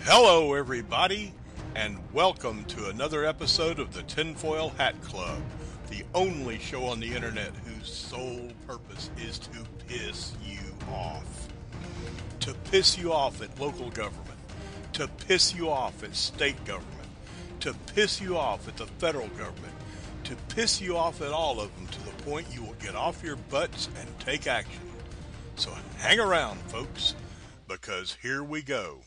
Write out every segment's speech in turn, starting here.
Hello, everybody, and welcome to another episode of the Tinfoil Hat Club, the only show on the internet whose sole purpose is to piss you off. To piss you off at local government, to piss you off at state government, to piss you off at the federal government, to piss you off at all of them to the point you will get off your butts and take action. So hang around, folks, because here we go.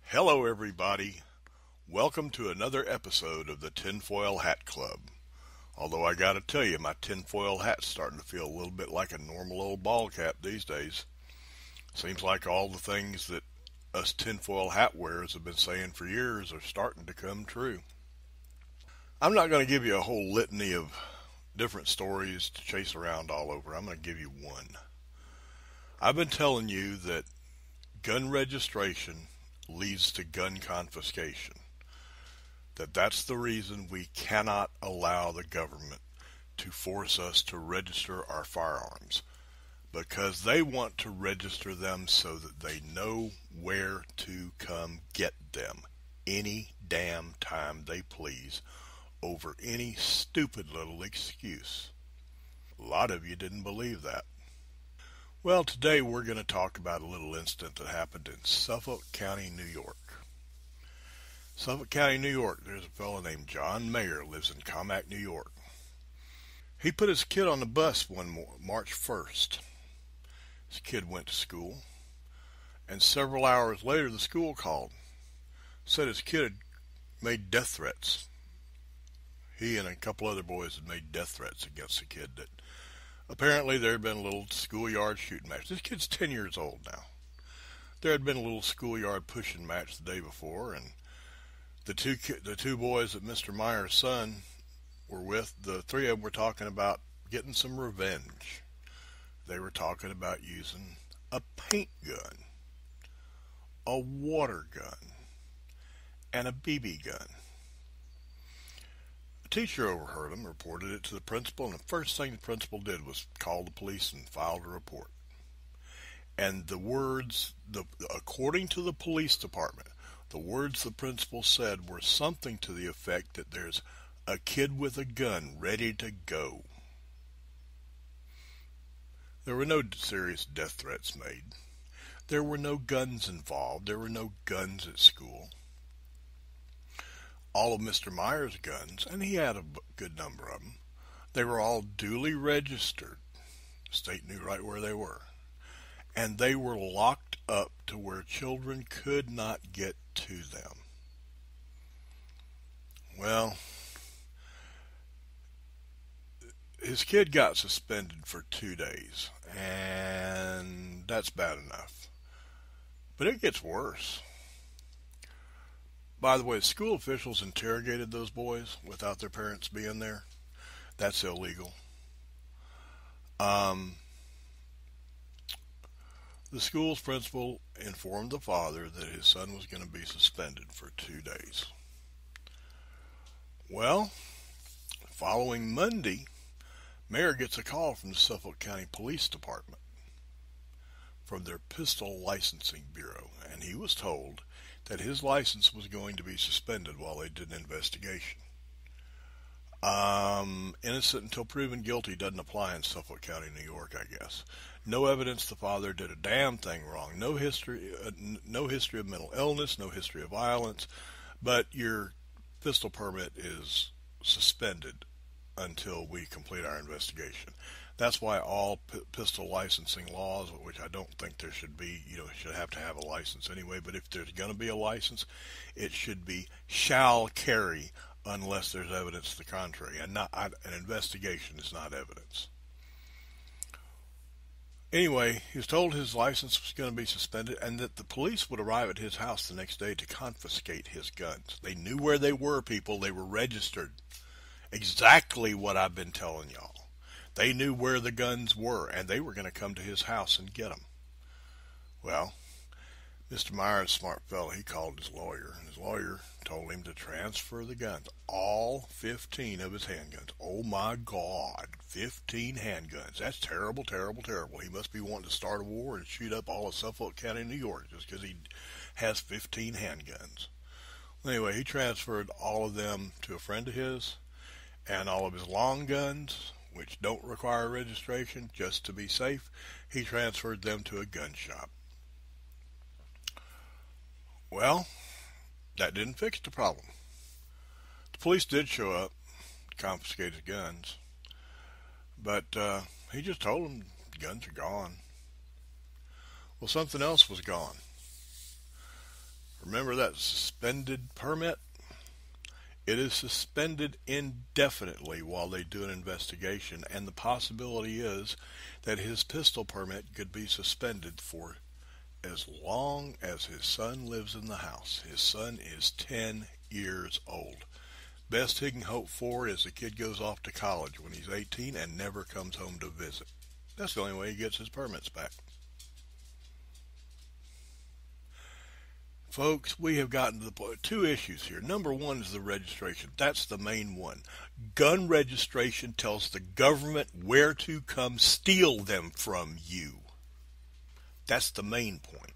Hello, everybody. Welcome to another episode of the Tinfoil Hat Club. Although I gotta tell you, my tinfoil hat's starting to feel a little bit like a normal old ball cap these days. Seems like all the things that us tinfoil hat wearers have been saying for years are starting to come true. I'm not going to give you a whole litany of different stories to chase around all over. I'm going to give you one. I've been telling you that gun registration leads to gun confiscation. That's the reason we cannot allow the government to force us to register our firearms, because they want to register them so that they know where to come get them any damn time they please over any stupid little excuse. A lot of you didn't believe that. Well, today we're going to talk about a little incident that happened in Suffolk County, New York. Suffolk County, New York, there's a fellow named John Mayer, lives in Commack, New York. He put his kid on the bus one March 1st. His kid went to school, and several hours later the school called. Said his kid had made death threats. He and a couple other boys had made death threats against the kid that apparently there had been a little schoolyard shooting match. This kid's 10 years old now. There had been a little schoolyard pushing match the day before, and the two boys that Mr. Meyer's son were with, the three of them were talking about getting some revenge. They were talking about using a paint gun, a water gun, and a BB gun. The teacher overheard them, reported it to the principal, and the first thing the principal did was call the police and filed a report. And according to the police department, the words the principal said were something to the effect that there's a kid with a gun ready to go. There were no serious death threats made. There were no guns involved. There were no guns at school. All of Mr. Meyer's guns, and he had a good number of them, they were all duly registered. The state knew right where they were. And they were locked up to where children could not get to them. Well, his kid got suspended for 2 days, and that's bad enough. But it gets worse. By the way, school officials interrogated those boys without their parents being there. That's illegal. The school's principal informed the father that his son was going to be suspended for 2 days. Well, following Monday, Mayor gets a call from the Suffolk County Police Department from their Pistol Licensing Bureau, and he was told that his license was going to be suspended while they did an investigation. Innocent until proven guilty doesn't apply in Suffolk County, New York, I guess. No evidence the father did a damn thing wrong. No history of mental illness, no history of violence, but your pistol permit is suspended until we complete our investigation. That's why all pistol licensing laws, which I don't think there should be, should have to have a license anyway, but if there's going to be a license, it should be shall carry unless there's evidence to the contrary. And an investigation is not evidence. Anyway, he was told his license was going to be suspended and that the police would arrive at his house the next day to confiscate his guns. They knew where they were, people. They were registered. Exactly what I've been telling y'all. They knew where the guns were, and they were going to come to his house and get them. Well, Mr. Myers, smart fellow, he called his lawyer, and his lawyer told him to transfer the guns, all 15 of his handguns. Oh my God, 15 handguns. That's terrible, terrible, terrible. He must be wanting to start a war and shoot up all of Suffolk County, New York, just because he has 15 handguns. Anyway, he transferred all of them to a friend of his, and all of his long guns, which don't require registration, just to be safe, he transferred them to a gun shop. Well, that didn't fix the problem. The police did show up, confiscated his guns, but he just told them the guns are gone. Well, something else was gone. Remember that suspended permit? It is suspended indefinitely while they do an investigation, and the possibility is that his pistol permit could be suspended for as long as his son lives in the house. His son is 10 years old. Best he can hope for is the kid goes off to college when he's 18 and never comes home to visit. That's the only way he gets his permits back. Folks, we have gotten to the point. Two issues here. Number one is the registration. That's the main one. Gun registration tells the government where to come steal them from you. That's the main point.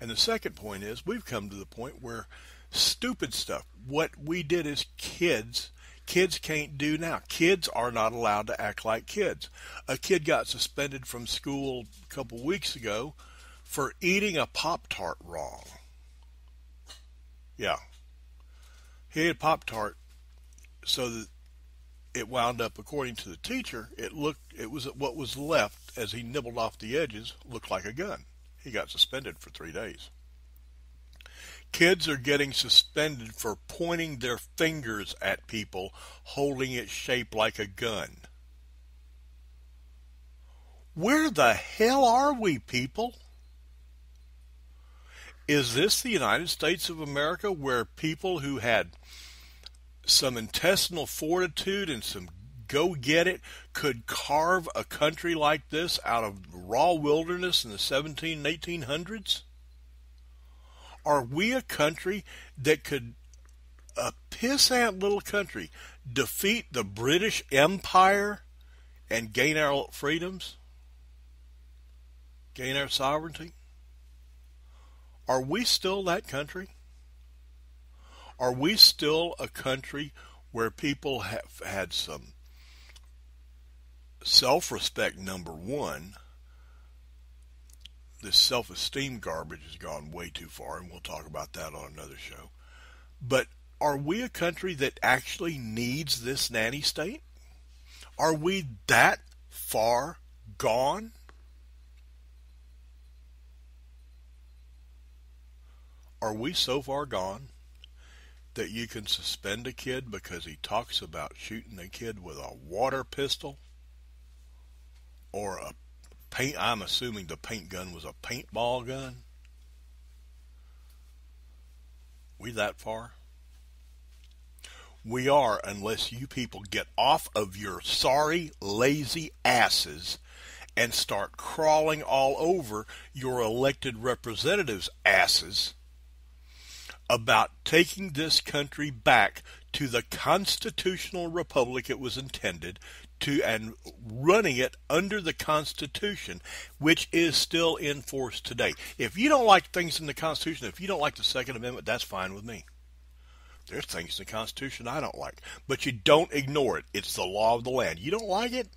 And the second point is we've come to the point where stupid stuff, what we did as kids can't do now. Kids are not allowed to act like kids. A kid got suspended from school a couple weeks ago for eating a Pop-Tart wrong. Yeah. He ate Pop-Tart so that it wound up, according to the teacher, it was what was left as he nibbled off the edges looked like a gun. He got suspended for 3 days. Kids are getting suspended for pointing their fingers at people holding it shaped like a gun. Where the hell are we, people? Is this the United States of America where people who had some intestinal fortitude and some go-get-it could carve a country like this out of raw wilderness in the 1700s and 1800s? Are we a country that could, a pissant little country, defeat the British Empire and gain our freedoms? Gain our sovereignty? Are we still that country? Are we still a country where people have had some self-respect, number one? This self-esteem garbage has gone way too far, and we'll talk about that on another show. But are we a country that actually needs this nanny state? Are we that far gone? Are we so far gone that you can suspend a kid because he talks about shooting a kid with a water pistol or a paint? I'm assuming the paint gun was a paintball gun. We that far? We are, unless you people get off of your sorry, lazy asses and start crawling all over your elected representatives' asses about taking this country back to the constitutional republic it was intended to and running it under the Constitution, which is still in force today. If you don't like things in the Constitution, if you don't like the Second Amendment, that's fine with me. There's things in the Constitution I don't like, but you don't ignore it. It's the law of the land. You don't like it?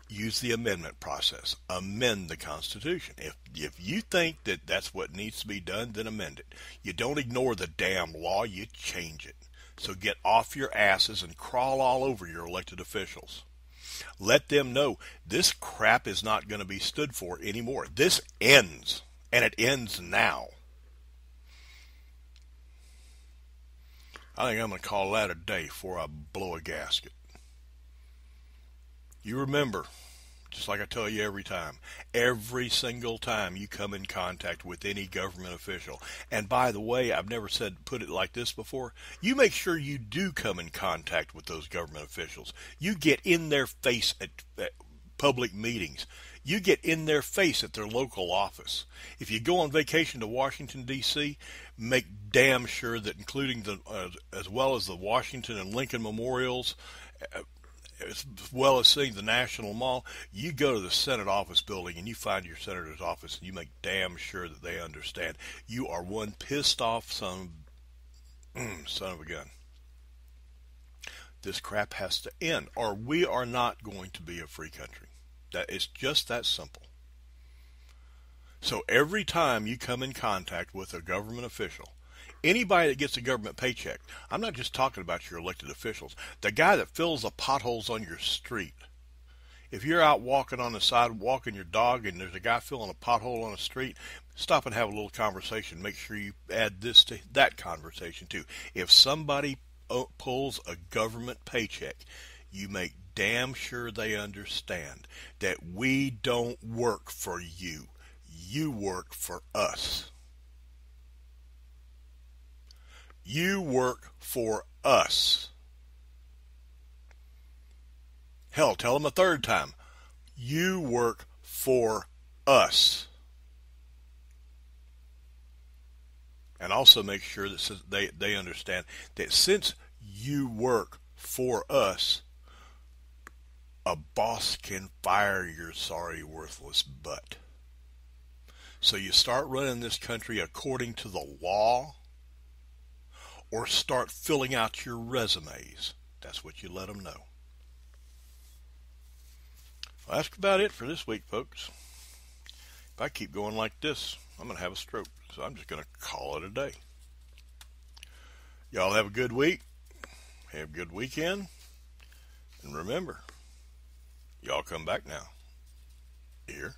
Use the amendment process. Amend the Constitution. If you think that that's what needs to be done, then amend it. You don't ignore the damn law, you change it. So get off your asses and crawl all over your elected officials. Let them know this crap is not going to be stood for anymore. This ends, and it ends now. I think I'm going to call that a day before I blow a gasket. You remember, just like I tell you every time, every single time you come in contact with any government official. And by the way, I've never put it like this before. You make sure you do come in contact with those government officials. You get in their face at public meetings. You get in their face at their local office. If you go on vacation to Washington, D.C., make damn sure that including as well as the Washington and Lincoln memorials, as well as seeing the National Mall, you go to the Senate office building and you find your senator's office and you make damn sure that they understand you are one pissed off son of a gun. This crap has to end, or we are not going to be a free country. That is just that simple. So every time you come in contact with a government official, anybody that gets a government paycheck, I'm not just talking about your elected officials, the guy that fills the potholes on your street. If you're out walking on the sidewalk and your dog and there's a guy filling a pothole on the street, stop and have a little conversation. Make sure you add this to that conversation too. If somebody pulls a government paycheck, you make damn sure they understand that we don't work for you. You work for us. You work for us. Hell, tell them a third time. You work for us. And also make sure that they understand that since you work for us, a boss can fire your sorry, worthless butt. So you start running this country according to the law, or start filling out your resumes. That's what you let them know. Well, that's about it for this week, folks. If I keep going like this, I'm going to have a stroke. So I'm just going to call it a day. Y'all have a good week. Have a good weekend. And remember, y'all come back now. Here.